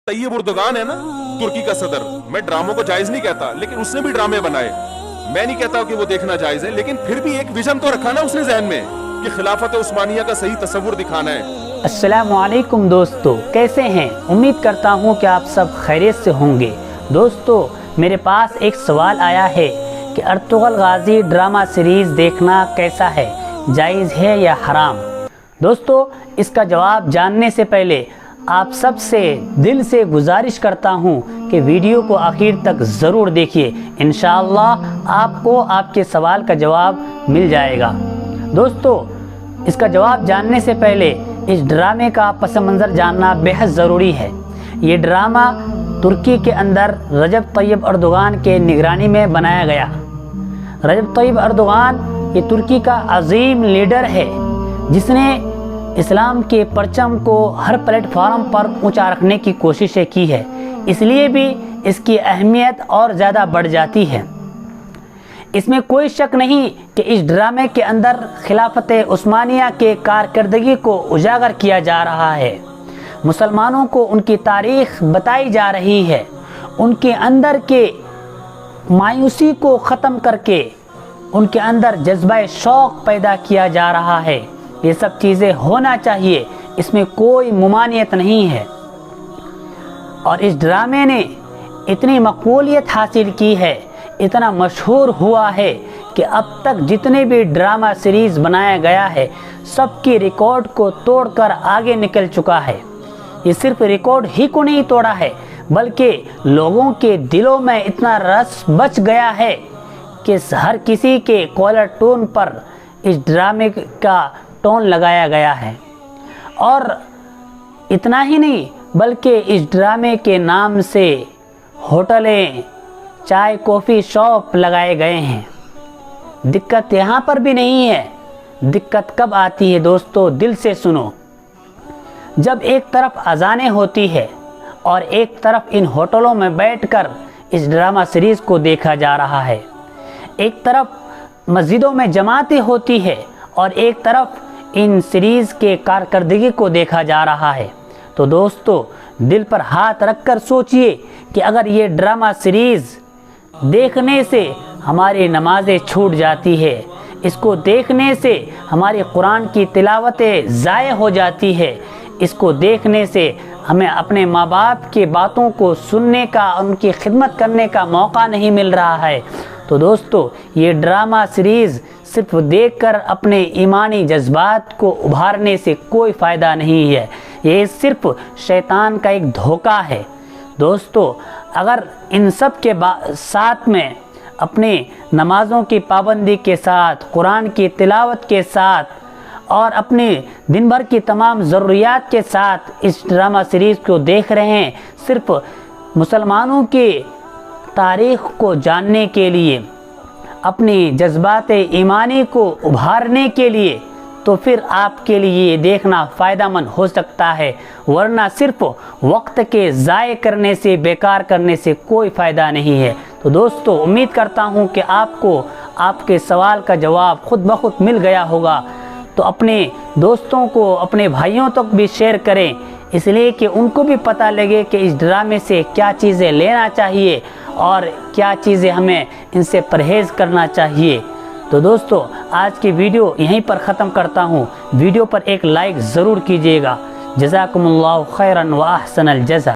طیب Erdogan ہے نا ترکی کا صدر، میں ڈراموں کو جائز نہیں کہتا، لیکن اس نے بھی ڈرامے بنائے. میں نہیں کہتا کہ وہ دیکھنا جائز ہے، لیکن پھر بھی ایک ویژن تو رکھا نا اس نے ذہن میں کہ خلافت عثمانیہ کا صحیح تصور دکھانا ہے. السلام علیکم دوستو، کیسے ہیں؟ امید کرتا ہوں کہ آپ سب خیریت سے ہوں گے. دوستو، میرے پاس ایک سوال آیا ہے کہ ارطغرل غازی ڈرامہ سیریز دیکھنا کیسا ہے، جائز ہے یا حرام؟ دوستو، اس کا جواب جاننے سے پہلے آپ سب سے دل سے گزارش کرتا ہوں کہ ویڈیو کو آخر تک ضرور دیکھیے. انشاءاللہ آپ کو آپ کے سوال کا جواب مل جائے گا. دوستو، اس کا جواب جاننے سے پہلے اس ڈرامے کا پس منظر جاننا بہت ضروری ہے. یہ ڈرامہ ترکی کے اندر رجب طیب اردوغان کے نگرانی میں بنایا گیا. رجب طیب اردوغان یہ ترکی کا عظیم لیڈر ہے جس نے اسلام کے پرچم کو ہر پلیٹ فارم پر اونچا رکھنے کی کوششیں کی ہے، اس لیے بھی اس کی اہمیت اور زیادہ بڑھ جاتی ہے. اس میں کوئی شک نہیں کہ اس ڈرامے کے اندر خلافت عثمانیہ کے کارکردگی کو اجاگر کیا جا رہا ہے. مسلمانوں کو ان کی تاریخ بتائی جا رہی ہے، ان کے اندر کے مایوسی کو ختم کر کے ان کے اندر جذبہ شوق پیدا کیا جا رہا ہے. یہ سب چیزیں ہونا چاہیے، اس میں کوئی ممانعت نہیں ہے. اور اس ڈرامے نے اتنی مقبولیت حاصل کی ہے، اتنا مشہور ہوا ہے کہ اب تک جتنے بھی ڈرامہ سیریز بنایا گیا ہے سب کی ریکارڈ کو توڑ کر آگے نکل چکا ہے. یہ صرف ریکارڈ ہی کو نہیں توڑا ہے بلکہ لوگوں کے دلوں میں اتنا رس بچ گیا ہے کہ ہر کسی کے کالر ٹون پر اس ڈرامے کا ٹون لگایا گیا ہے. اور اتنا ہی نہیں بلکہ اس ڈرامے کے نام سے ہوٹلیں، چائے کافی شاپ لگائے گئے ہیں. دقت یہاں پر بھی نہیں ہے. دقت کب آتی ہے دوستو؟ دل سے سنو. جب ایک طرف اذانیں ہوتی ہے اور ایک طرف ان ہوٹلوں میں بیٹھ کر اس ڈرامہ سیریز کو دیکھا جا رہا ہے، ایک طرف مسجدوں میں جماعتیں ہوتی ہے اور ایک طرف ان سیریز کے کارکردگی کو دیکھا جا رہا ہے، تو دوستو دل پر ہاتھ رکھ کر سوچئے کہ اگر یہ ڈرامہ سیریز دیکھنے سے ہماری نمازیں چھوٹ جاتی ہے، اس کو دیکھنے سے ہماری قرآن کی تلاوتیں ضائع ہو جاتی ہے، اس کو دیکھنے سے ہمیں اپنے ماں باپ کی باتوں کو سننے کا، ان کی خدمت کرنے کا موقع نہیں مل رہا ہے، تو دوستو یہ ڈرامہ سیریز صرف دیکھ کر اپنے ایمانی جذبات کو ابھارنے سے کوئی فائدہ نہیں ہے. یہ صرف شیطان کا ایک دھوکہ ہے. دوستو، اگر ان سب کے ساتھ میں اپنے نمازوں کی پابندی کے ساتھ، قرآن کی تلاوت کے ساتھ اور اپنے دن بھر کی تمام ضروریات کے ساتھ اس ڈرامہ سیریز کو دیکھ رہے ہیں صرف مسلمانوں کی تاریخ کو جاننے کے لیے، اپنی جذبات ایمانی کو ابھارنے کے لیے، تو پھر آپ کے لیے یہ دیکھنا فائدہ مند ہو سکتا ہے، ورنہ صرف وقت کے ضائع کرنے سے، بیکار کرنے سے کوئی فائدہ نہیں ہے. تو دوستو، امید کرتا ہوں کہ آپ کو آپ کے سوال کا جواب خود بخود مل گیا ہوگا. تو اپنے دوستوں کو، اپنے بھائیوں تک بھی شیئر کریں، اس لیے کہ ان کو بھی پتہ لگے کہ اس ڈرامے سے کیا چیزیں لینا چاہیے اور کیا چیزیں ہمیں ان سے پرہیز کرنا چاہیے. تو دوستو، آج کی ویڈیو یہیں پر ختم کرتا ہوں. ویڈیو پر ایک لائک ضرور کیجیے گا. جزاکم اللہ خیراً و احسن الجزا.